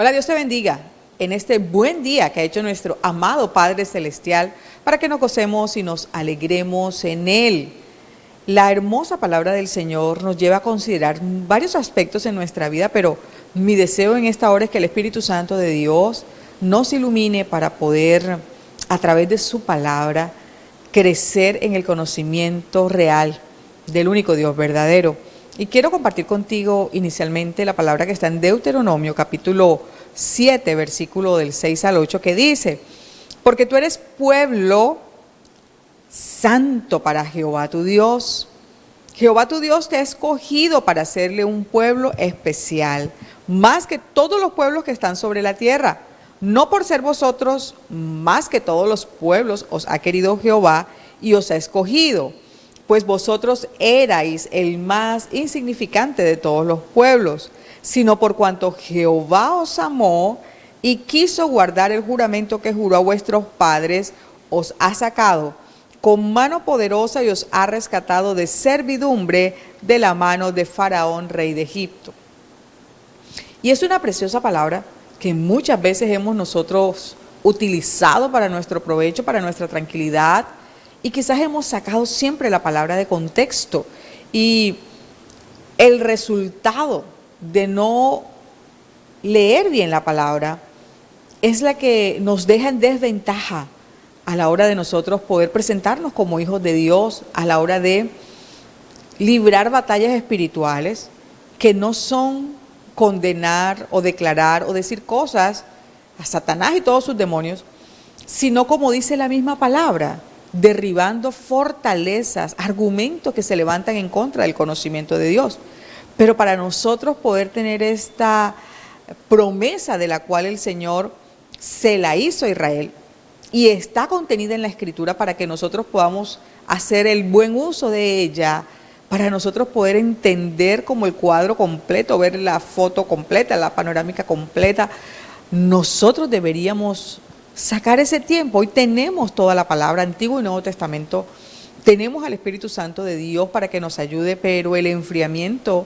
Hola, Dios te bendiga en este buen día que ha hecho nuestro amado Padre Celestial para que nos gocemos y nos alegremos en Él. La hermosa palabra del Señor nos lleva a considerar varios aspectos en nuestra vida, pero mi deseo en esta hora es que el Espíritu Santo de Dios nos ilumine para poder, a través de su palabra, crecer en el conocimiento real del único Dios verdadero. Y quiero compartir contigo inicialmente la palabra que está en Deuteronomio capítulo 7, versículo del 6 al 8, que dice: porque tú eres pueblo santo para Jehová tu Dios. Jehová tu Dios te ha escogido para hacerle un pueblo especial, más que todos los pueblos que están sobre la tierra. No por ser vosotros más que todos los pueblos os ha querido Jehová y os ha escogido, pues vosotros erais el más insignificante de todos los pueblos, sino por cuanto Jehová os amó y quiso guardar el juramento que juró a vuestros padres, os ha sacado con mano poderosa y os ha rescatado de servidumbre de la mano de Faraón, rey de Egipto. Y es una preciosa palabra que muchas veces hemos nosotros utilizado para nuestro provecho, para nuestra tranquilidad, y quizás hemos sacado siempre la palabra de contexto. Y el resultado de no leer bien la palabra es la que nos deja en desventaja a la hora de nosotros poder presentarnos como hijos de Dios, a la hora de librar batallas espirituales que no son condenar o declarar o decir cosas a Satanás y todos sus demonios, sino como dice la misma palabra, derribando fortalezas, argumentos que se levantan en contra del conocimiento de Dios. Pero para nosotros poder tener esta promesa de la cual el Señor se la hizo a Israel y está contenida en la Escritura para que nosotros podamos hacer el buen uso de ella, para nosotros poder entender como el cuadro completo, ver la foto completa, la panorámica completa, nosotros deberíamos sacar ese tiempo. Hoy tenemos toda la palabra, Antiguo y Nuevo Testamento, tenemos al Espíritu Santo de Dios para que nos ayude, pero el enfriamiento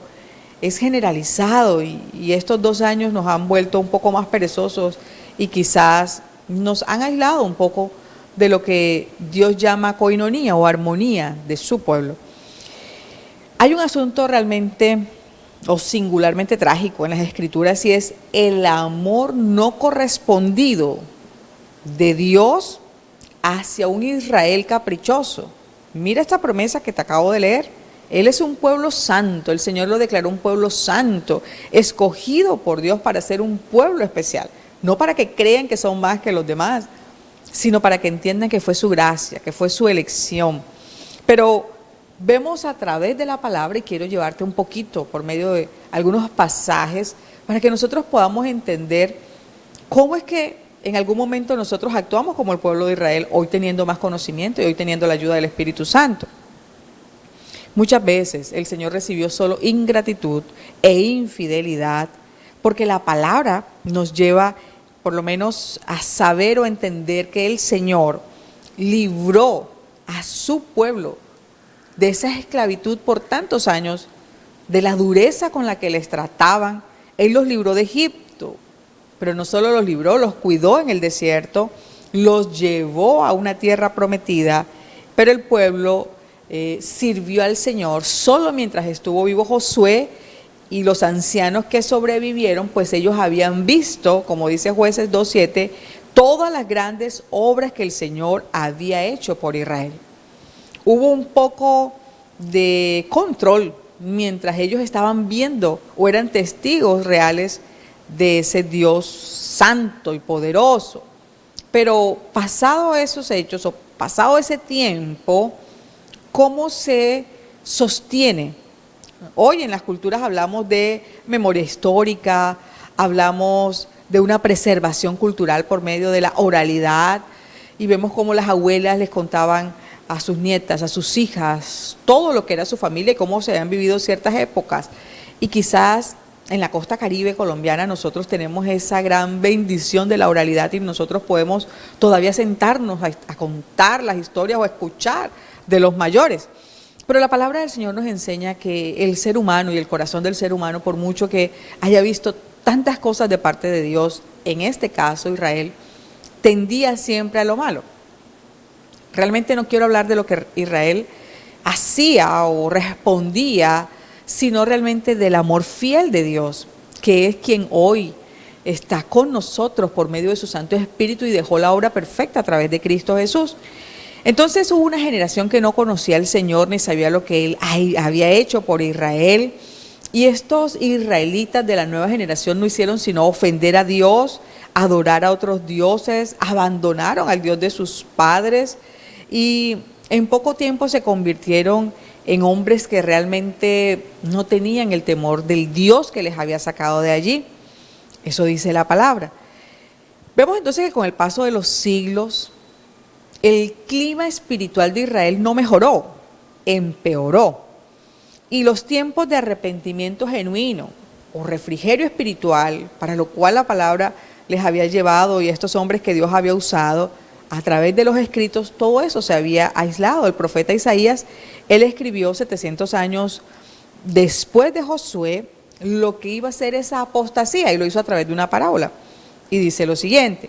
es generalizado y estos 2 años nos han vuelto un poco más perezosos y quizás nos han aislado un poco de lo que Dios llama coinonía o armonía de su pueblo. Hay un asunto realmente o singularmente trágico en las Escrituras y es el amor no correspondido de Dios hacia un Israel caprichoso. Mira esta promesa que te acabo de leer. Él es un pueblo santo, el Señor lo declaró un pueblo santo, escogido por Dios para ser un pueblo especial. No para que crean que son más que los demás, sino para que entiendan que fue su gracia, que fue su elección. Pero vemos a través de la palabra, y quiero llevarte un poquito por medio de algunos pasajes, para que nosotros podamos entender cómo es que en algún momento nosotros actuamos como el pueblo de Israel, hoy teniendo más conocimiento y hoy teniendo la ayuda del Espíritu Santo. Muchas veces el Señor recibió solo ingratitud e infidelidad, porque la palabra nos lleva por lo menos a saber o entender que el Señor libró a su pueblo de esa esclavitud por tantos años, de la dureza con la que les trataban. Él los libró de Egipto, pero no solo los libró, los cuidó en el desierto, los llevó a una tierra prometida, pero el pueblo sirvió al Señor solo mientras estuvo vivo Josué, y los ancianos que sobrevivieron, pues ellos habían visto, como dice Jueces 2:7, todas las grandes obras que el Señor había hecho por Israel. Hubo un poco de control mientras ellos estaban viendo o eran testigos reales de ese Dios santo y poderoso. Pero pasado esos hechos o pasado ese tiempo, ¿cómo se sostiene? Hoy en las culturas hablamos de memoria histórica, hablamos de una preservación cultural por medio de la oralidad, y vemos cómo las abuelas les contaban a sus nietas, a sus hijas, todo lo que era su familia y cómo se habían vivido ciertas épocas. Y quizás en la costa caribe colombiana nosotros tenemos esa gran bendición de la oralidad y nosotros podemos todavía sentarnos a contar las historias o a escuchar de los mayores. Pero la palabra del Señor nos enseña que el ser humano y el corazón del ser humano, por mucho que haya visto tantas cosas de parte de Dios, en este caso Israel, tendía siempre a lo malo. Realmente no quiero hablar de lo que Israel hacía o respondía, sino realmente del amor fiel de Dios, que es quien hoy está con nosotros por medio de su Santo Espíritu y dejó la obra perfecta a través de Cristo Jesús. Entonces hubo una generación que no conocía al Señor ni sabía lo que Él había hecho por Israel. Y estos israelitas de la nueva generación no hicieron sino ofender a Dios, adorar a otros dioses, abandonaron al Dios de sus padres y en poco tiempo se convirtieron en hombres que realmente no tenían el temor del Dios que les había sacado de allí. Eso dice la palabra. Vemos entonces que con el paso de los siglos, el clima espiritual de Israel no mejoró, empeoró. Y los tiempos de arrepentimiento genuino o refrigerio espiritual, para lo cual la palabra les había llevado y estos hombres que Dios había usado a través de los escritos, todo eso se había aislado. El profeta Isaías, él escribió 700 años después de Josué lo que iba a ser esa apostasía y lo hizo a través de una parábola. Y dice lo siguiente: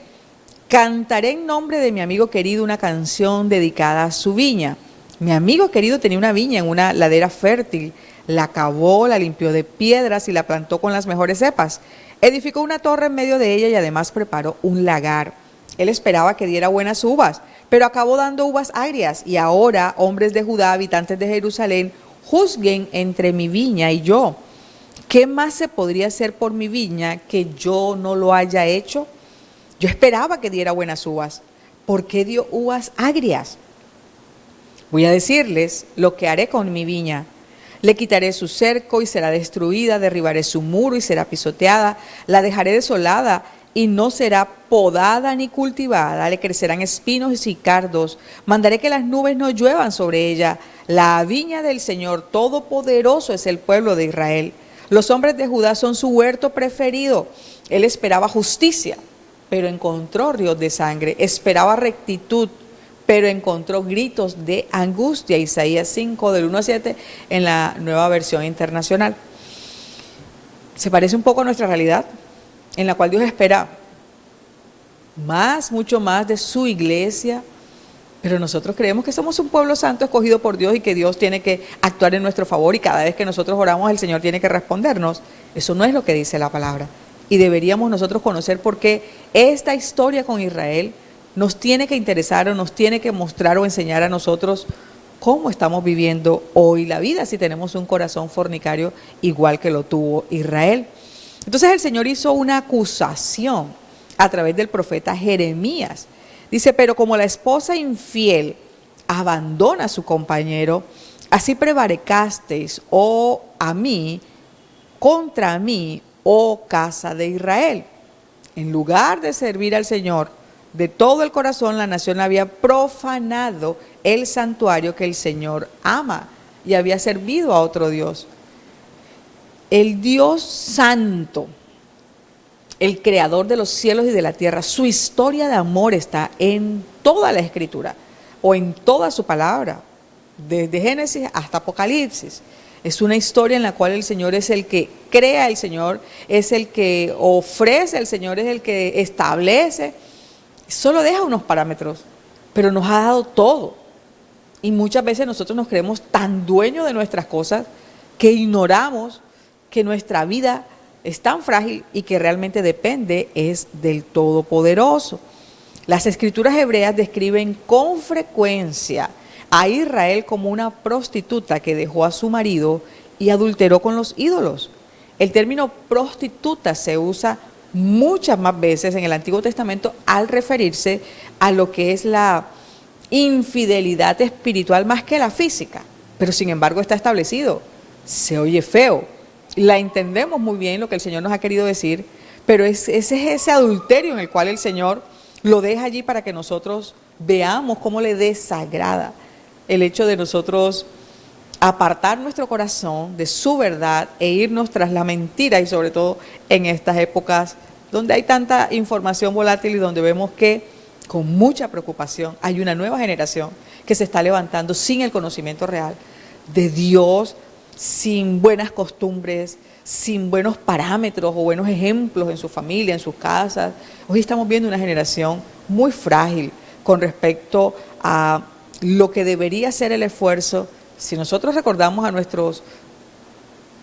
cantaré en nombre de mi amigo querido una canción dedicada a su viña. Mi amigo querido tenía una viña en una ladera fértil, la cavó, la limpió de piedras y la plantó con las mejores cepas. Edificó una torre en medio de ella y además preparó un lagar. Él esperaba que diera buenas uvas, pero acabó dando uvas agrias. Y ahora, hombres de Judá, habitantes de Jerusalén, juzguen entre mi viña y yo. ¿Qué más se podría hacer por mi viña que yo no lo haya hecho? Yo esperaba que diera buenas uvas. ¿Por qué dio uvas agrias? Voy a decirles lo que haré con mi viña. Le quitaré su cerco y será destruida, derribaré su muro y será pisoteada, la dejaré desolada y no será podada ni cultivada, le crecerán espinos y cardos, mandaré que las nubes no lluevan sobre ella. La viña del Señor Todopoderoso es el pueblo de Israel. Los hombres de Judá son su huerto preferido. Él esperaba justicia, pero encontró ríos de sangre, esperaba rectitud, pero encontró gritos de angustia. Isaías 5, del 1 al 7, en la Nueva Versión Internacional. Se parece un poco a nuestra realidad, en la cual Dios espera más, mucho más de su iglesia, pero nosotros creemos que somos un pueblo santo escogido por Dios y que Dios tiene que actuar en nuestro favor y cada vez que nosotros oramos el Señor tiene que respondernos. Eso no es lo que dice la palabra. Y deberíamos nosotros conocer por qué esta historia con Israel nos tiene que interesar o nos tiene que mostrar o enseñar a nosotros cómo estamos viviendo hoy la vida si tenemos un corazón fornicario igual que lo tuvo Israel. Entonces el Señor hizo una acusación a través del profeta Jeremías. Dice, pero como la esposa infiel abandona a su compañero, así prevaricasteis, contra mí, oh casa de Israel. En lugar de servir al Señor de todo el corazón, la nación había profanado el santuario que el Señor ama y había servido a otro Dios. El Dios santo, el creador de los cielos y de la tierra, su historia de amor está en toda la Escritura o en toda su palabra, desde Génesis hasta Apocalipsis. Es una historia en la cual el Señor es el que crea, el Señor es el que ofrece, el Señor es el que establece. Solo deja unos parámetros, pero nos ha dado todo. Y muchas veces nosotros nos creemos tan dueños de nuestras cosas que ignoramos que nuestra vida es tan frágil y que realmente depende es del Todopoderoso. Las Escrituras hebreas describen con frecuencia a Israel como una prostituta que dejó a su marido y adulteró con los ídolos. El término prostituta se usa muchas más veces en el Antiguo Testamento al referirse a lo que es la infidelidad espiritual más que la física, pero sin embargo está establecido. Se oye feo, la entendemos muy bien lo que el Señor nos ha querido decir, pero ese es ese adulterio en el cual el Señor lo deja allí para que nosotros veamos cómo le desagrada el hecho de nosotros apartar nuestro corazón de su verdad e irnos tras la mentira, y sobre todo en estas épocas donde hay tanta información volátil y donde vemos que con mucha preocupación hay una nueva generación que se está levantando sin el conocimiento real de Dios, sin buenas costumbres, sin buenos parámetros o buenos ejemplos en su familia, en sus casas. Hoy estamos viendo una generación muy frágil con respecto a lo que debería ser el esfuerzo. Si nosotros recordamos a nuestros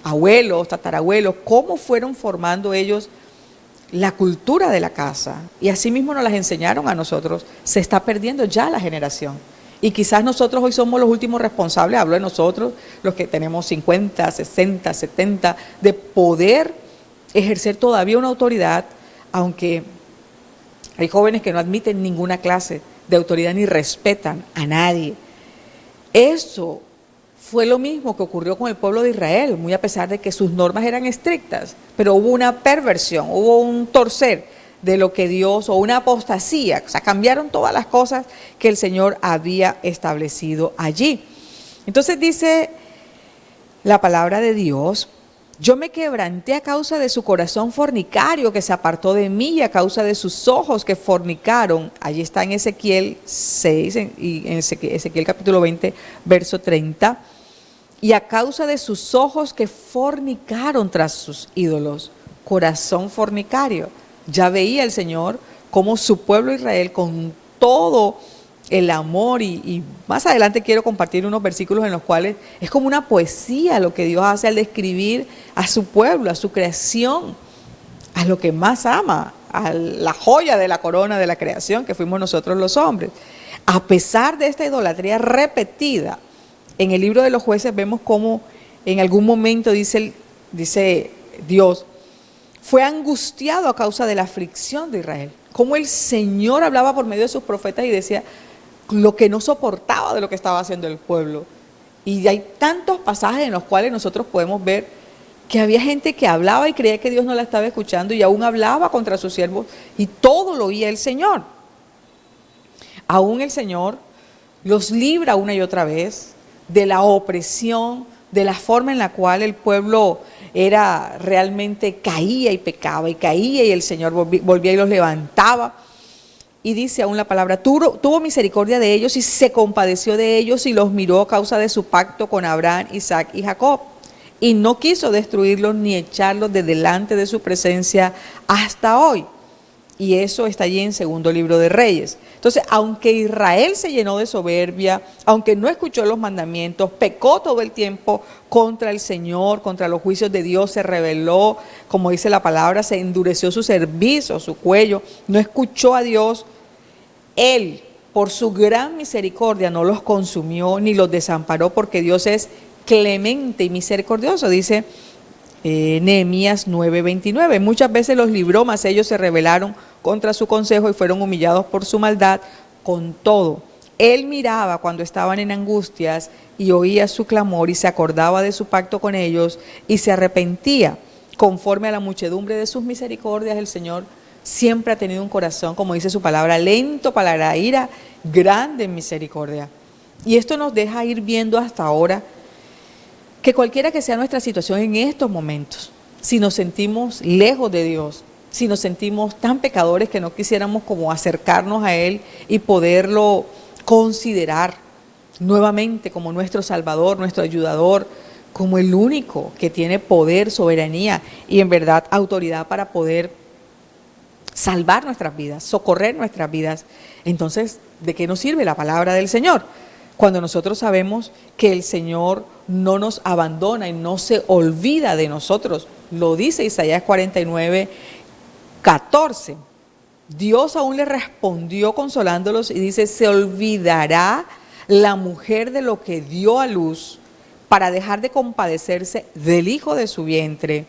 abuelos, tatarabuelos, cómo fueron formando ellos la cultura de la casa, y así mismo nos las enseñaron a nosotros, se está perdiendo ya la generación. Y quizás nosotros hoy somos los últimos responsables, hablo de nosotros, los que tenemos 50, 60, 70, de poder ejercer todavía una autoridad, aunque hay jóvenes que no admiten ninguna clase de autoridad ni respetan a nadie. Eso fue lo mismo que ocurrió con el pueblo de Israel, muy a pesar de que sus normas eran estrictas, pero hubo una perversión, hubo un torcer de lo que Dios, o una apostasía, o sea, cambiaron todas las cosas que el Señor había establecido allí. Entonces dice la palabra de Dios: yo me quebranté a causa de su corazón fornicario que se apartó de mí, y a causa de sus ojos que fornicaron. Allí está en Ezequiel 6 y en Ezequiel capítulo 20, verso 30. Y a causa de sus ojos que fornicaron tras sus ídolos. Corazón fornicario. Ya veía el Señor cómo su pueblo Israel, con todo el amor, y más adelante quiero compartir unos versículos en los cuales es como una poesía lo que Dios hace al describir a su pueblo, a su creación, a lo que más ama, a la joya de la corona de la creación que fuimos nosotros los hombres. A pesar de esta idolatría repetida, en el libro de los Jueces vemos cómo en algún momento dice Dios, fue angustiado a causa de la aflicción de Israel. Como el Señor hablaba por medio de sus profetas y decía lo que no soportaba de lo que estaba haciendo el pueblo. Y hay tantos pasajes en los cuales nosotros podemos ver que había gente que hablaba y creía que Dios no la estaba escuchando, y aún hablaba contra sus siervos, y todo lo oía el Señor. Aún el Señor los libra una y otra vez de la opresión, de la forma en la cual el pueblo era realmente, caía y pecaba, y caía y el Señor volvía y los levantaba. Y dice aún la palabra, tuvo misericordia de ellos y se compadeció de ellos y los miró a causa de su pacto con Abraham, Isaac y Jacob. Y no quiso destruirlos ni echarlos de delante de su presencia hasta hoy. Y eso está allí en segundo libro de Reyes. Entonces, aunque Israel se llenó de soberbia, aunque no escuchó los mandamientos, pecó todo el tiempo contra el Señor, contra los juicios de Dios, se rebeló, como dice la palabra, se endureció su cervizo, su cuello, no escuchó a Dios. Él, por su gran misericordia, no los consumió ni los desamparó, porque Dios es clemente y misericordioso, dice Nehemías 9:29. Muchas veces los libró, mas ellos se rebelaron contra su consejo y fueron humillados por su maldad. Con todo, él miraba cuando estaban en angustias y oía su clamor y se acordaba de su pacto con ellos y se arrepentía. Conforme a la muchedumbre de sus misericordias, el Señor siempre ha tenido un corazón, como dice su palabra, lento para la ira, grande en misericordia. Y esto nos deja ir viendo hasta ahora que cualquiera que sea nuestra situación en estos momentos, si nos sentimos lejos de Dios, si nos sentimos tan pecadores que no quisiéramos como acercarnos a Él y poderlo considerar nuevamente como nuestro Salvador, nuestro ayudador, como el único que tiene poder, soberanía y en verdad autoridad para poder salvar nuestras vidas, socorrer nuestras vidas. Entonces, ¿de qué nos sirve la palabra del Señor? Cuando nosotros sabemos que el Señor no nos abandona y no se olvida de nosotros. Lo dice Isaías 49:14. Dios aún le respondió consolándolos y dice, ¿se olvidará la mujer de lo que dio a luz para dejar de compadecerse del hijo de su vientre?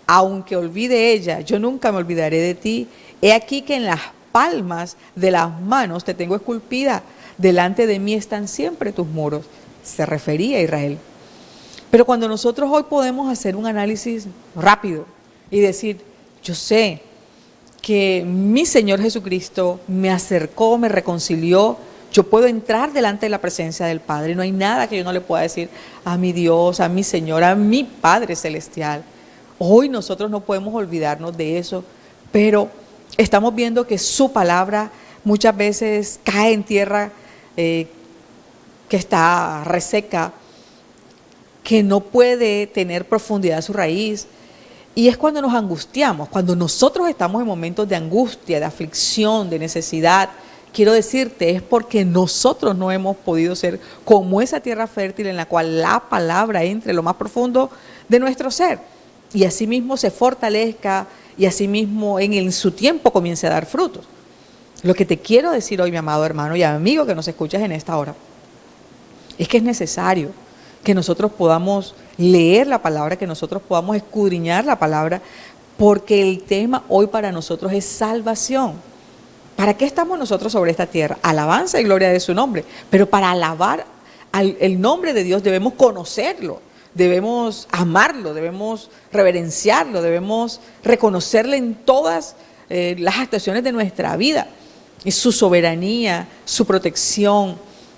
Aunque olvide ella, yo nunca me olvidaré de ti. He aquí que en las palmas de las manos te tengo esculpida. Delante de mí están siempre tus muros. Se refería a Israel. Pero cuando nosotros hoy podemos hacer un análisis rápido y decir, yo sé que mi Señor Jesucristo me acercó, me reconcilió, yo puedo entrar delante de la presencia del Padre. No hay nada que yo no le pueda decir a mi Dios, a mi Señor, a mi Padre Celestial. Hoy nosotros no podemos olvidarnos de eso, pero estamos viendo que su palabra muchas veces cae en tierra que está reseca, que no puede tener profundidad su raíz. Y es cuando nos angustiamos, cuando nosotros estamos en momentos de angustia, de aflicción, de necesidad. Quiero decirte, es porque nosotros no hemos podido ser como esa tierra fértil en la cual la palabra entre en lo más profundo de nuestro ser. Y asimismo se fortalezca y asimismo en su tiempo comience a dar frutos. Lo que te quiero decir hoy, mi amado hermano y amigo que nos escuchas en esta hora, es que es necesario que nosotros podamos leer la palabra, que nosotros podamos escudriñar la palabra, porque el tema hoy para nosotros es salvación. ¿Para qué estamos nosotros sobre esta tierra? Alabanza y gloria de su nombre. Pero para alabar el nombre de Dios debemos conocerlo, debemos amarlo, debemos reverenciarlo, debemos reconocerle en todas las actuaciones de nuestra vida. Y su soberanía, su protección,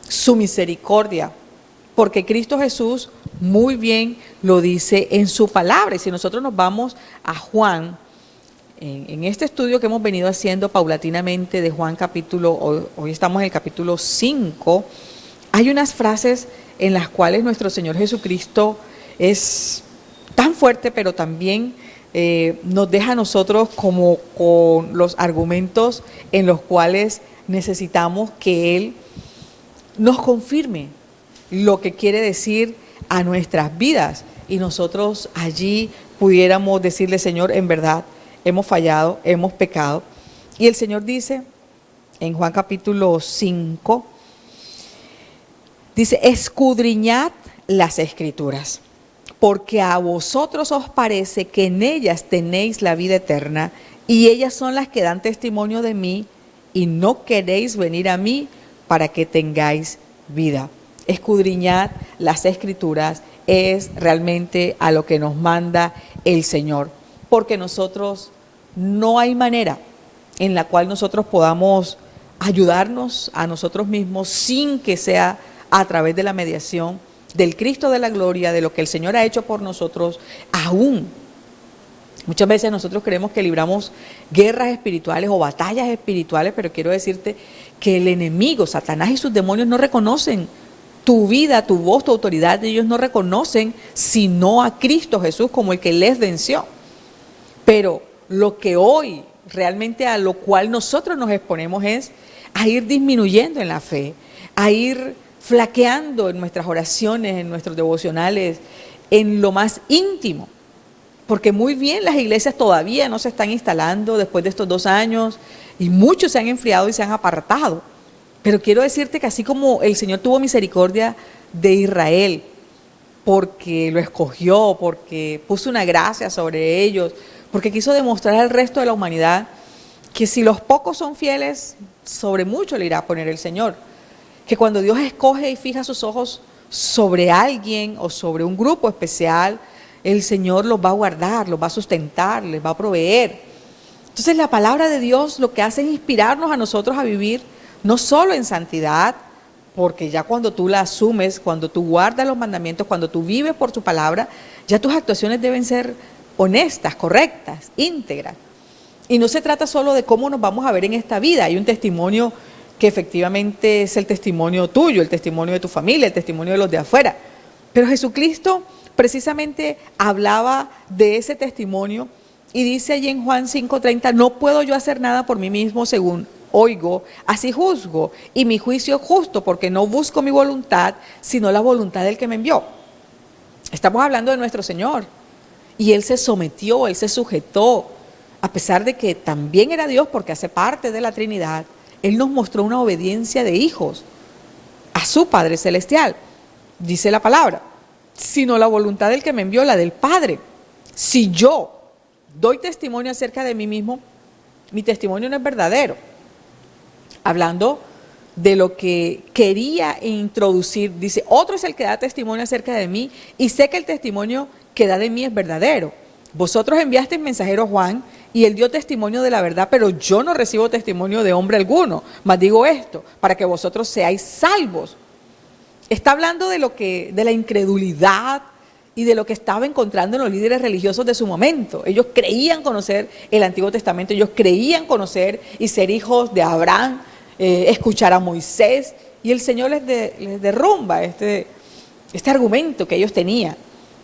su misericordia. Porque Cristo Jesús muy bien lo dice en su palabra. Y si nosotros nos vamos a Juan, en este estudio que hemos venido haciendo paulatinamente de Juan hoy estamos en el capítulo 5, hay unas frases en las cuales nuestro Señor Jesucristo es tan fuerte, pero también nos deja a nosotros como con los argumentos en los cuales necesitamos que Él nos confirme lo que quiere decir a nuestras vidas y nosotros allí pudiéramos decirle: Señor, en verdad hemos fallado, hemos pecado. Y el Señor dice en Juan capítulo 5, dice: escudriñad las Escrituras, porque a vosotros os parece que en ellas tenéis la vida eterna, y ellas son las que dan testimonio de mí, y no queréis venir a mí para que tengáis vida. Escudriñad las Escrituras es realmente a lo que nos manda el Señor, porque nosotros no hay manera en la cual nosotros podamos ayudarnos a nosotros mismos sin que sea a través de la mediación del Cristo de la gloria, de lo que el Señor ha hecho por nosotros. Aún muchas veces nosotros creemos que libramos guerras espirituales o batallas espirituales, pero quiero decirte que el enemigo, Satanás y sus demonios no reconocen tu vida, tu voz, tu autoridad. Ellos no reconocen sino a Cristo Jesús como el que les venció. Pero lo que hoy realmente a lo cual nosotros nos exponemos es a ir disminuyendo en la fe, a ir flaqueando en nuestras oraciones, en nuestros devocionales, en lo más íntimo. Porque muy bien las iglesias todavía no se están instalando después de estos 2 años y muchos se han enfriado y se han apartado. Pero quiero decirte que así como el Señor tuvo misericordia de Israel, porque lo escogió, porque puso una gracia sobre ellos, porque quiso demostrar al resto de la humanidad que si los pocos son fieles, sobre mucho le irá a poner el Señor. Que cuando Dios escoge y fija sus ojos sobre alguien o sobre un grupo especial, el Señor los va a guardar, los va a sustentar, les va a proveer. Entonces la palabra de Dios lo que hace es inspirarnos a nosotros a vivir no solo en santidad, porque ya cuando tú la asumes, cuando tú guardas los mandamientos, cuando tú vives por su palabra, ya tus actuaciones deben ser honestas, correctas, íntegras. Y no se trata solo de cómo nos vamos a ver en esta vida. Hay un testimonio que efectivamente es el testimonio tuyo, el testimonio de tu familia, el testimonio de los de afuera. Pero Jesucristo precisamente hablaba de ese testimonio y dice allí en Juan 5:30, no puedo yo hacer nada por mí mismo según oigo, así juzgo, y mi juicio es justo, porque no busco mi voluntad, sino la voluntad del que me envió. Estamos hablando de nuestro Señor, y Él se sometió, Él se sujetó, a pesar de que también era Dios, porque hace parte de la Trinidad. Él nos mostró una obediencia de hijos a su Padre Celestial, dice la palabra, sino la voluntad del que me envió, la del Padre. Si yo doy testimonio acerca de mí mismo, mi testimonio no es verdadero. Hablando de lo que quería introducir, dice, otro es el que da testimonio acerca de mí y sé que el testimonio que da de mí es verdadero. Vosotros enviasteis mensajero Juan y él dio testimonio de la verdad, pero yo no recibo testimonio de hombre alguno, mas digo esto, para que vosotros seáis salvos. Está hablando de la incredulidad y de lo que estaba encontrando en los líderes religiosos de su momento. Ellos creían conocer el Antiguo Testamento, ellos creían conocer y ser hijos de Abraham, escuchar a Moisés, y el Señor les derrumba este este argumento que ellos tenían.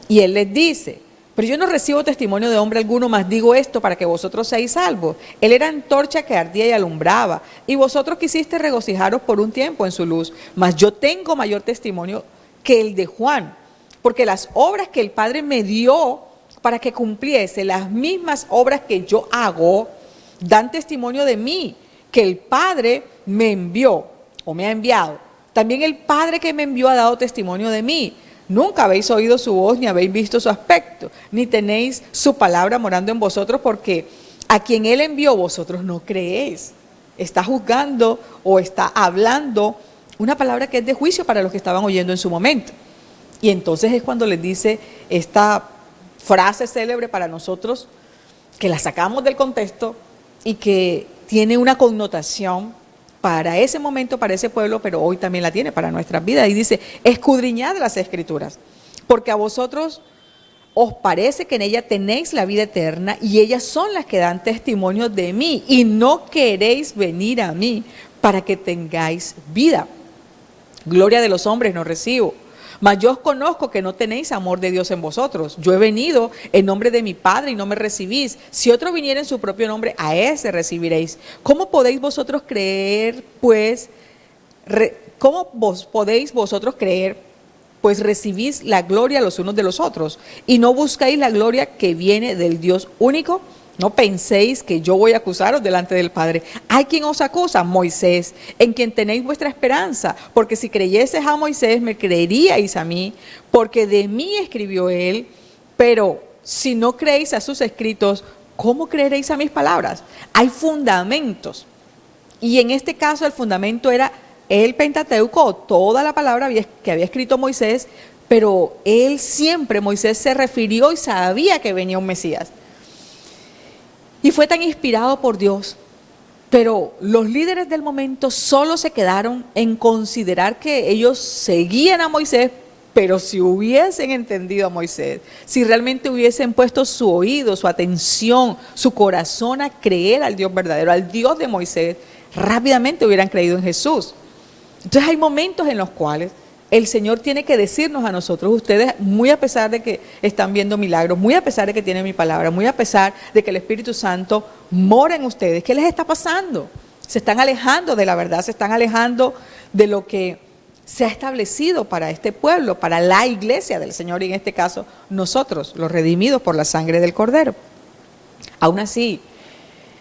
Y él les dice: pero yo no recibo testimonio de hombre alguno, mas digo esto para que vosotros seáis salvos. Él era antorcha que ardía y alumbraba, y vosotros quisiste regocijaros por un tiempo en su luz. Mas yo tengo mayor testimonio que el de Juan, porque las obras que el Padre me dio para que cumpliese, las mismas obras que yo hago, dan testimonio de mí, que el Padre me envió o me ha enviado. También el Padre que me envió ha dado testimonio de mí. Nunca habéis oído su voz, ni habéis visto su aspecto, ni tenéis su palabra morando en vosotros, porque a quien Él envió vosotros no creéis. Está juzgando o está hablando una palabra que es de juicio para los que estaban oyendo en su momento. Y entonces es cuando les dice esta frase célebre para nosotros, que la sacamos del contexto y que tiene una connotación para ese momento, para ese pueblo, pero hoy también la tiene para nuestras vidas. Y dice: escudriñad las Escrituras, porque a vosotros os parece que en ella tenéis la vida eterna, y ellas son las que dan testimonio de mí, y no queréis venir a mí para que tengáis vida. Gloria de los hombres no recibo, mas yo os conozco que no tenéis amor de Dios en vosotros. Yo he venido en nombre de mi Padre y no me recibís. Si otro viniera en su propio nombre, a ese recibiréis. ¿Cómo podéis vosotros creer, pues, pues recibís la gloria los unos de los otros, y no buscáis la gloria que viene del Dios único? No penséis que yo voy a acusaros delante del Padre. ¿Hay quien os acusa? Moisés, en quien tenéis vuestra esperanza. Porque si creyeseis a Moisés, me creeríais a mí, porque de mí escribió él. Pero si no creéis a sus escritos, ¿cómo creeréis a mis palabras? Hay fundamentos. Y en este caso el fundamento era el Pentateuco, toda la palabra que había escrito Moisés, pero Moisés se refirió y sabía que venía un Mesías. Y fue tan inspirado por Dios, pero los líderes del momento solo se quedaron en considerar que ellos seguían a Moisés, pero si hubiesen entendido a Moisés, si realmente hubiesen puesto su oído, su atención, su corazón a creer al Dios verdadero, al Dios de Moisés, rápidamente hubieran creído en Jesús. Entonces hay momentos en los cuales el Señor tiene que decirnos a nosotros: ustedes, muy a pesar de que están viendo milagros, muy a pesar de que tienen mi palabra, muy a pesar de que el Espíritu Santo mora en ustedes, ¿qué les está pasando? Se están alejando de la verdad, se están alejando de lo que se ha establecido para este pueblo, para la iglesia del Señor, y en este caso nosotros, los redimidos por la sangre del Cordero. Aún así,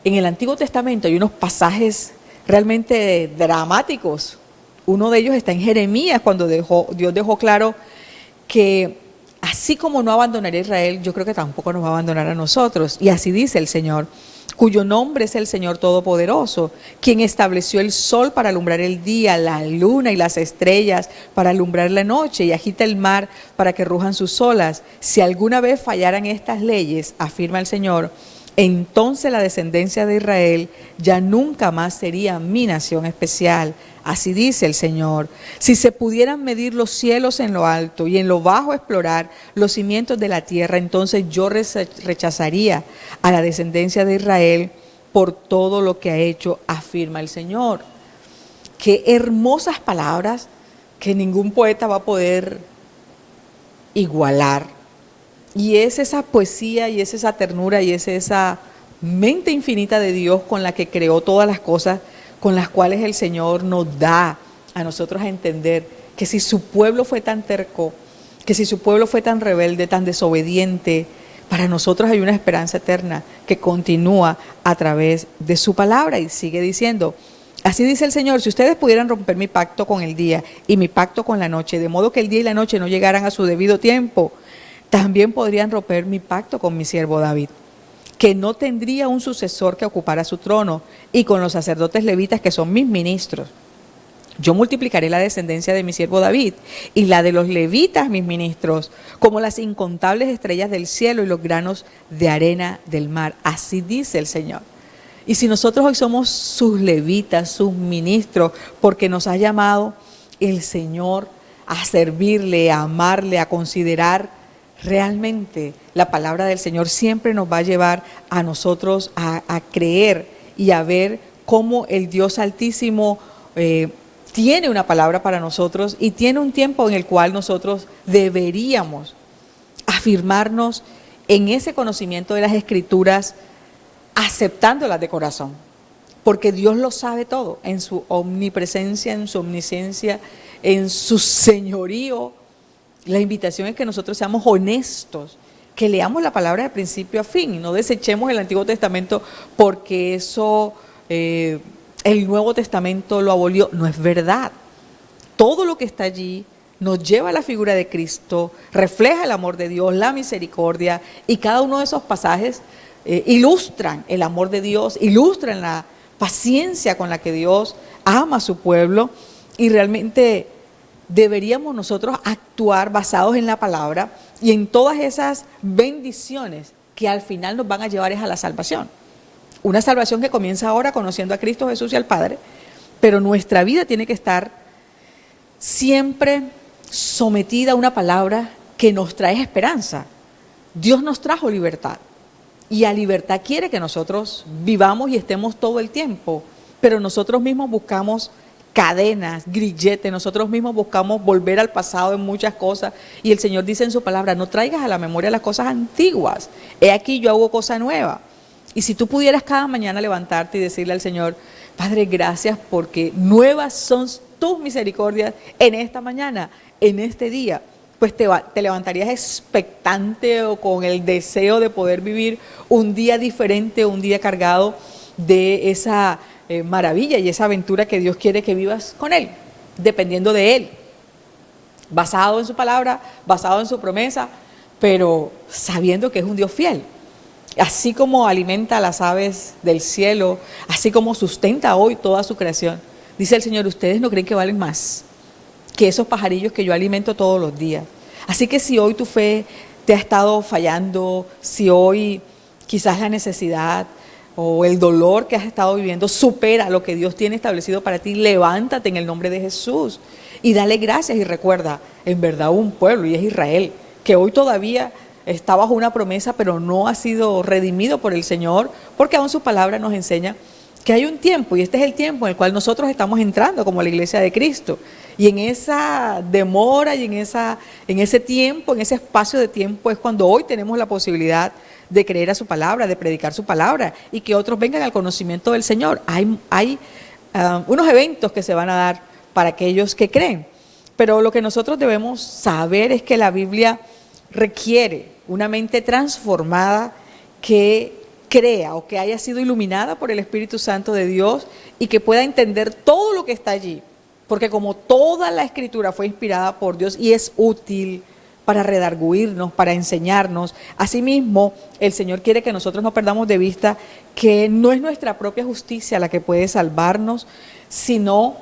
en el Antiguo Testamento hay unos pasajes realmente dramáticos. Uno de ellos está en Jeremías, cuando Dios dejó claro que así como no abandonará a Israel, yo creo que tampoco nos va a abandonar a nosotros. Y así dice el Señor, cuyo nombre es el Señor Todopoderoso, quien estableció el sol para alumbrar el día, la luna y las estrellas para alumbrar la noche, y agita el mar para que rujan sus olas. Si alguna vez fallaran estas leyes, afirma el Señor, entonces la descendencia de Israel ya nunca más sería mi nación especial. Así dice el Señor: si se pudieran medir los cielos en lo alto y en lo bajo explorar los cimientos de la tierra, entonces yo rechazaría a la descendencia de Israel por todo lo que ha hecho, afirma el Señor. Qué hermosas palabras que ningún poeta va a poder igualar. Y es esa poesía, y es esa ternura, y es esa mente infinita de Dios con la que creó todas las cosas, con las cuales el Señor nos da a nosotros a entender que si su pueblo fue tan terco, que si su pueblo fue tan rebelde, tan desobediente, para nosotros hay una esperanza eterna que continúa a través de su palabra. Y sigue diciendo: así dice el Señor, si ustedes pudieran romper mi pacto con el día y mi pacto con la noche, de modo que el día y la noche no llegaran a su debido tiempo, también podrían romper mi pacto con mi siervo David, que no tendría un sucesor que ocupara su trono, y con los sacerdotes levitas que son mis ministros. Yo multiplicaré la descendencia de mi siervo David y la de los levitas, mis ministros, como las incontables estrellas del cielo y los granos de arena del mar. Así dice el Señor. Y si nosotros hoy somos sus levitas, sus ministros, porque nos ha llamado el Señor a servirle, a amarle, a considerar realmente la palabra del Señor, siempre nos va a llevar a nosotros a creer y a ver cómo el Dios Altísimo tiene una palabra para nosotros y tiene un tiempo en el cual nosotros deberíamos afirmarnos en ese conocimiento de las Escrituras, aceptándolas de corazón, porque Dios lo sabe todo, en su omnipresencia, en su omnisciencia, en su señorío. La invitación es que nosotros seamos honestos, que leamos la palabra de principio a fin y no desechemos el Antiguo Testamento porque eso el Nuevo Testamento lo abolió. No es verdad. Todo lo que está allí nos lleva a la figura de Cristo, refleja el amor de Dios, la misericordia, y cada uno de esos pasajes ilustran el amor de Dios, ilustran la paciencia con la que Dios ama a su pueblo, y realmente deberíamos nosotros actuar basados en la palabra y en todas esas bendiciones que al final nos van a llevar a la salvación. Una salvación que comienza ahora conociendo a Cristo Jesús y al Padre, pero nuestra vida tiene que estar siempre sometida a una palabra que nos trae esperanza. Dios nos trajo libertad y a libertad quiere que nosotros vivamos y estemos todo el tiempo, pero nosotros mismos buscamos cadenas, grilletes, nosotros mismos buscamos volver al pasado en muchas cosas, y el Señor dice en su palabra: no traigas a la memoria las cosas antiguas, he aquí yo hago cosa nueva. Y si tú pudieras cada mañana levantarte y decirle al Señor: Padre, gracias porque nuevas son tus misericordias en esta mañana, en este día, pues te levantarías expectante o con el deseo de poder vivir un día diferente, un día cargado de esa maravilla y esa aventura que Dios quiere que vivas con Él, dependiendo de Él, basado en su palabra, basado en su promesa, pero sabiendo que es un Dios fiel. Así como alimenta a las aves del cielo, así como sustenta hoy toda su creación, dice el Señor: ustedes no creen que valen más que esos pajarillos que yo alimento todos los días. Así que si hoy tu fe te ha estado fallando, si hoy quizás la necesidad o el dolor que has estado viviendo supera lo que Dios tiene establecido para ti, levántate en el nombre de Jesús y dale gracias. Y recuerda, en verdad hubo un pueblo, y es Israel, que hoy todavía está bajo una promesa, pero no ha sido redimido por el Señor, porque aún su palabra nos enseña que hay un tiempo, y este es el tiempo en el cual nosotros estamos entrando como la iglesia de Cristo. Y en esa demora y en ese tiempo, en ese espacio de tiempo, es cuando hoy tenemos la posibilidad de creer a su palabra, de predicar su palabra y que otros vengan al conocimiento del Señor. Hay unos eventos que se van a dar para aquellos que creen, pero lo que nosotros debemos saber es que la Biblia requiere una mente transformada que crea o que haya sido iluminada por el Espíritu Santo de Dios y que pueda entender todo lo que está allí, porque como toda la Escritura fue inspirada por Dios y es útil para redarguirnos, para enseñarnos, asimismo el Señor quiere que nosotros no perdamos de vista que no es nuestra propia justicia la que puede salvarnos, sino,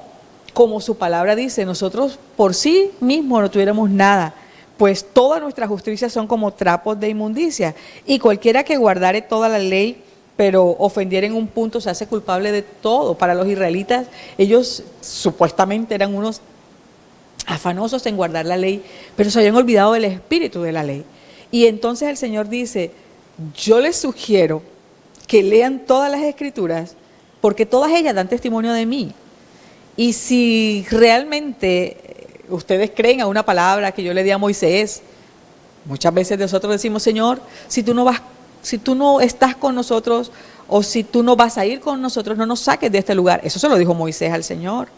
como su palabra dice, nosotros por sí mismos no tuviéramos nada, pues todas nuestras justicias son como trapos de inmundicia, y cualquiera que guardare toda la ley, pero ofendiera en un punto, se hace culpable de todo. Para los israelitas, ellos supuestamente eran unos afanosos en guardar la ley, pero se habían olvidado del espíritu de la ley. Y entonces el Señor dice: yo les sugiero que lean todas las Escrituras, porque todas ellas dan testimonio de mí. Y si realmente ustedes creen a una palabra que yo le di a Moisés, muchas veces nosotros decimos: Señor, si tú no estás con nosotros, o si tú no vas a ir con nosotros, no nos saques de este lugar. Eso se lo dijo Moisés al Señor.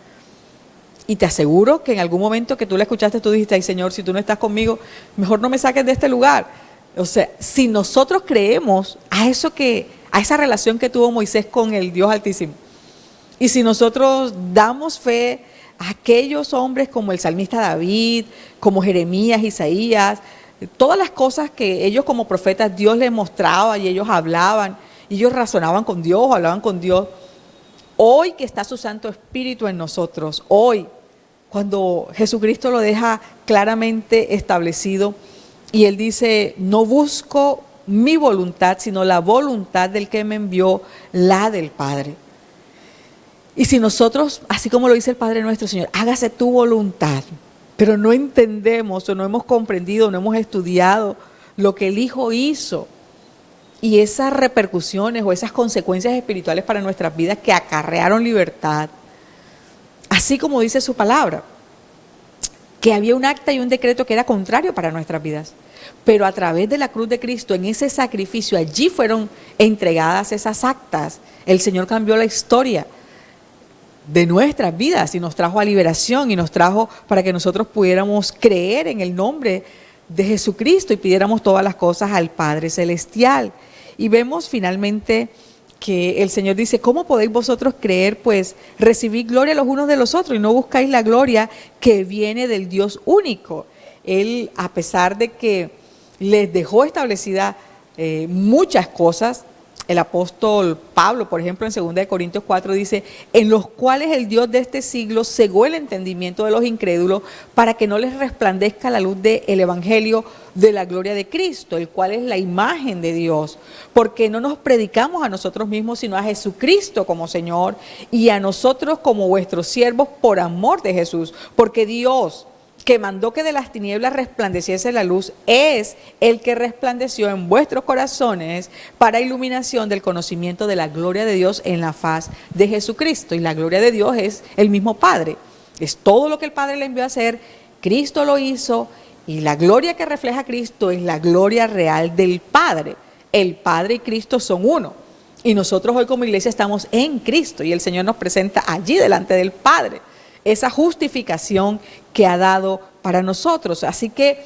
Y te aseguro que en algún momento que tú la escuchaste, tú dijiste: ay Señor, si tú no estás conmigo, mejor no me saques de este lugar. O sea, si nosotros creemos a esa relación que tuvo Moisés con el Dios Altísimo, y si nosotros damos fe a aquellos hombres como el salmista David, como Jeremías, Isaías, todas las cosas que ellos como profetas Dios les mostraba y ellos hablaban, y ellos razonaban con Dios, hablaban con Dios. Hoy que está su Santo Espíritu en nosotros, hoy, cuando Jesucristo lo deja claramente establecido, y Él dice: no busco mi voluntad, sino la voluntad del que me envió, la del Padre. Y si nosotros, así como lo dice el Padre nuestro, Señor, hágase tu voluntad, pero no entendemos o no hemos comprendido, no hemos estudiado lo que el Hijo hizo, y esas repercusiones o esas consecuencias espirituales para nuestras vidas que acarrearon libertad, así como dice su palabra, que había un acta y un decreto que era contrario para nuestras vidas. Pero a través de la cruz de Cristo, en ese sacrificio, allí fueron entregadas esas actas. El Señor cambió la historia de nuestras vidas y nos trajo a liberación y nos trajo para que nosotros pudiéramos creer en el nombre de Jesucristo y pidiéramos todas las cosas al Padre Celestial. Y vemos finalmente que el Señor dice, ¿cómo podéis vosotros creer? Pues recibid gloria los unos de los otros y no buscáis la gloria que viene del Dios único. Él, a pesar de que les dejó establecida muchas cosas, el apóstol Pablo, por ejemplo, en 2 Corintios 4 dice, en los cuales el Dios de este siglo cegó el entendimiento de los incrédulos para que no les resplandezca la luz del evangelio de la gloria de Cristo, el cual es la imagen de Dios, porque no nos predicamos a nosotros mismos, sino a Jesucristo como Señor y a nosotros como vuestros siervos por amor de Jesús, porque Dios, que mandó que de las tinieblas resplandeciese la luz, es el que resplandeció en vuestros corazones para iluminación del conocimiento de la gloria de Dios en la faz de Jesucristo. Y la gloria de Dios es el mismo Padre. Es todo lo que el Padre le envió a hacer, Cristo lo hizo, y la gloria que refleja a Cristo es la gloria real del Padre. El Padre y Cristo son uno. Y nosotros hoy como iglesia estamos en Cristo y el Señor nos presenta allí delante del Padre esa justificación que ha dado para nosotros. Así que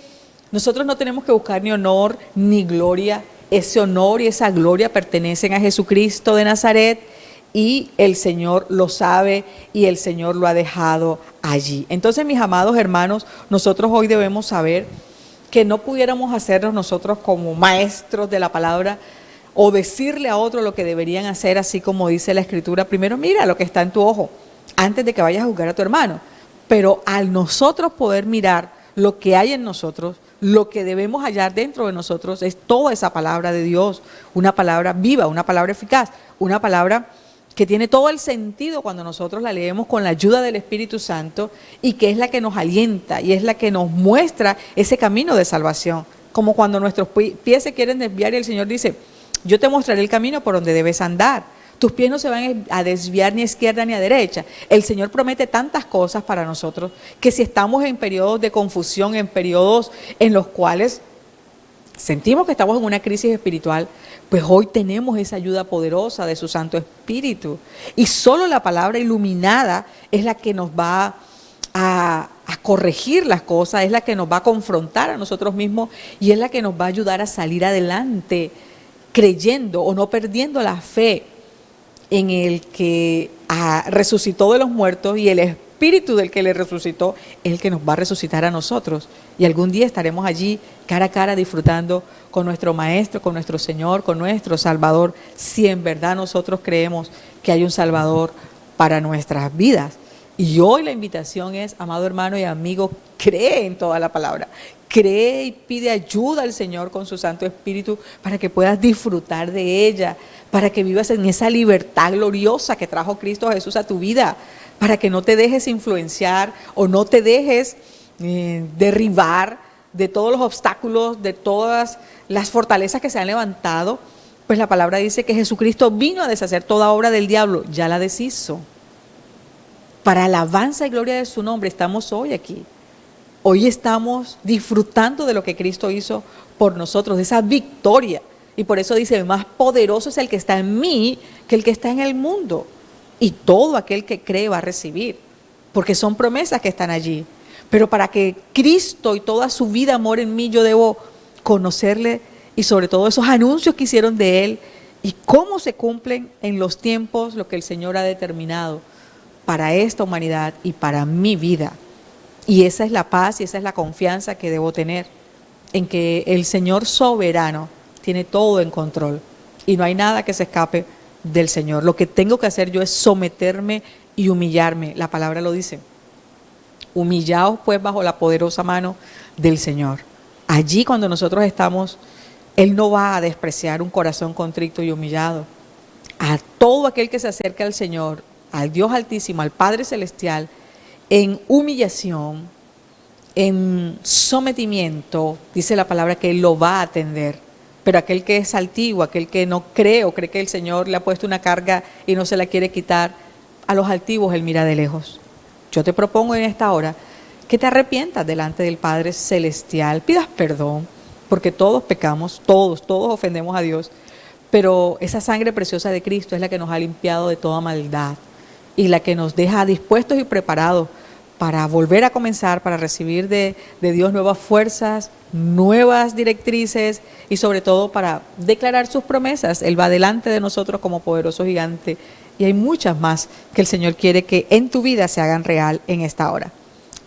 nosotros no tenemos que buscar ni honor ni gloria. Ese honor y esa gloria pertenecen a Jesucristo de Nazaret y el Señor lo sabe y el Señor lo ha dejado allí. Entonces, mis amados hermanos, nosotros hoy debemos saber que no pudiéramos hacernos nosotros como maestros de la palabra o decirle a otro lo que deberían hacer, así como dice la Escritura. Primero mira lo que está en tu ojo antes de que vayas a juzgar a tu hermano. Pero al nosotros poder mirar lo que hay en nosotros, lo que debemos hallar dentro de nosotros es toda esa palabra de Dios, una palabra viva, una palabra eficaz, una palabra que tiene todo el sentido cuando nosotros la leemos con la ayuda del Espíritu Santo y que es la que nos alienta y es la que nos muestra ese camino de salvación. Como cuando nuestros pies se quieren desviar y el Señor dice, yo te mostraré el camino por donde debes andar. Tus pies no se van a desviar ni a izquierda ni a derecha. El Señor promete tantas cosas para nosotros que si estamos en periodos de confusión, en periodos en los cuales sentimos que estamos en una crisis espiritual, pues hoy tenemos esa ayuda poderosa de su Santo Espíritu. Y solo la palabra iluminada es la que nos va a corregir las cosas, es la que nos va a confrontar a nosotros mismos y es la que nos va a ayudar a salir adelante creyendo o no perdiendo la fe en el que resucitó de los muertos y el Espíritu del que le resucitó es el que nos va a resucitar a nosotros. Y algún día estaremos allí cara a cara disfrutando con nuestro Maestro, con nuestro Señor, con nuestro Salvador, si en verdad nosotros creemos que hay un Salvador para nuestras vidas. Y hoy la invitación es, amado hermano y amigo, cree en toda la palabra. Cree y pide ayuda al Señor con su Santo Espíritu para que puedas disfrutar de ella, para que vivas en esa libertad gloriosa que trajo Cristo Jesús a tu vida, para que no te dejes influenciar o no te dejes derribar de todos los obstáculos, de todas las fortalezas que se han levantado. Pues la palabra dice que Jesucristo vino a deshacer toda obra del diablo, ya la deshizo. Para alabanza y gloria de su nombre estamos hoy aquí. Hoy estamos disfrutando de lo que Cristo hizo por nosotros, de esa victoria. Y por eso dice, más poderoso es el que está en mí que el que está en el mundo. Y todo aquel que cree va a recibir, porque son promesas que están allí. Pero para que Cristo y toda su vida more en mí, yo debo conocerle y sobre todo esos anuncios que hicieron de Él y cómo se cumplen en los tiempos lo que el Señor ha determinado para esta humanidad y para mi vida. Y esa es la paz y esa es la confianza que debo tener en que el Señor soberano tiene todo en control y no hay nada que se escape del Señor. Lo que tengo que hacer yo es someterme y humillarme. La palabra lo dice. Humillaos pues bajo la poderosa mano del Señor. Allí cuando nosotros estamos, Él no va a despreciar un corazón contrito y humillado. A todo aquel que se acerca al Señor, al Dios Altísimo, al Padre Celestial, en humillación, en sometimiento, dice la palabra que Él lo va a atender. Pero aquel que es altivo, aquel que no cree o cree que el Señor le ha puesto una carga y no se la quiere quitar, a los altivos Él mira de lejos. yo te propongo en esta hora que te arrepientas delante del Padre Celestial, pidas perdón, porque todos pecamos, todos ofendemos a Dios, pero esa sangre preciosa de Cristo es la que nos ha limpiado de toda maldad y la que nos deja dispuestos y preparados para volver a comenzar, para recibir de Dios nuevas fuerzas, nuevas directrices y sobre todo para declarar sus promesas. Él va delante de nosotros como poderoso gigante y hay muchas más que el Señor quiere que en tu vida se hagan real en esta hora.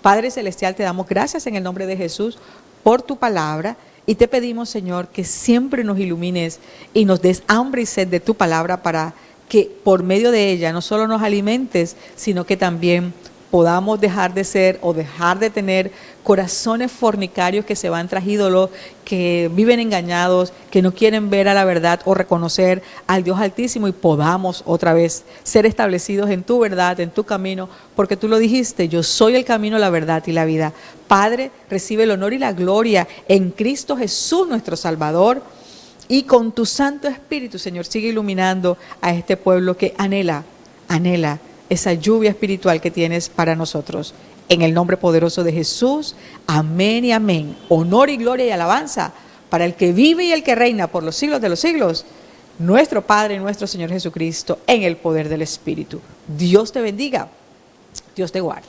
Padre Celestial, te damos gracias en el nombre de Jesús por tu palabra y te pedimos, Señor, que siempre nos ilumines y nos des hambre y sed de tu palabra para que por medio de ella no solo nos alimentes, sino que también podamos dejar de ser o dejar de tener corazones fornicarios que se van tras ídolos, que viven engañados, que no quieren ver a la verdad o reconocer al Dios Altísimo y podamos otra vez ser establecidos en tu verdad, en tu camino, porque tú lo dijiste, yo soy el camino, la verdad y la vida. Padre, recibe el honor y la gloria en Cristo Jesús nuestro Salvador y con tu Santo Espíritu, Señor, sigue iluminando a este pueblo que anhela esa lluvia espiritual que tienes para nosotros. En el nombre poderoso de Jesús, amén y amén. Honor y gloria y alabanza para el que vive y el que reina por los siglos de los siglos, nuestro Padre y nuestro Señor Jesucristo, en el poder del Espíritu. Dios te bendiga, Dios te guarde.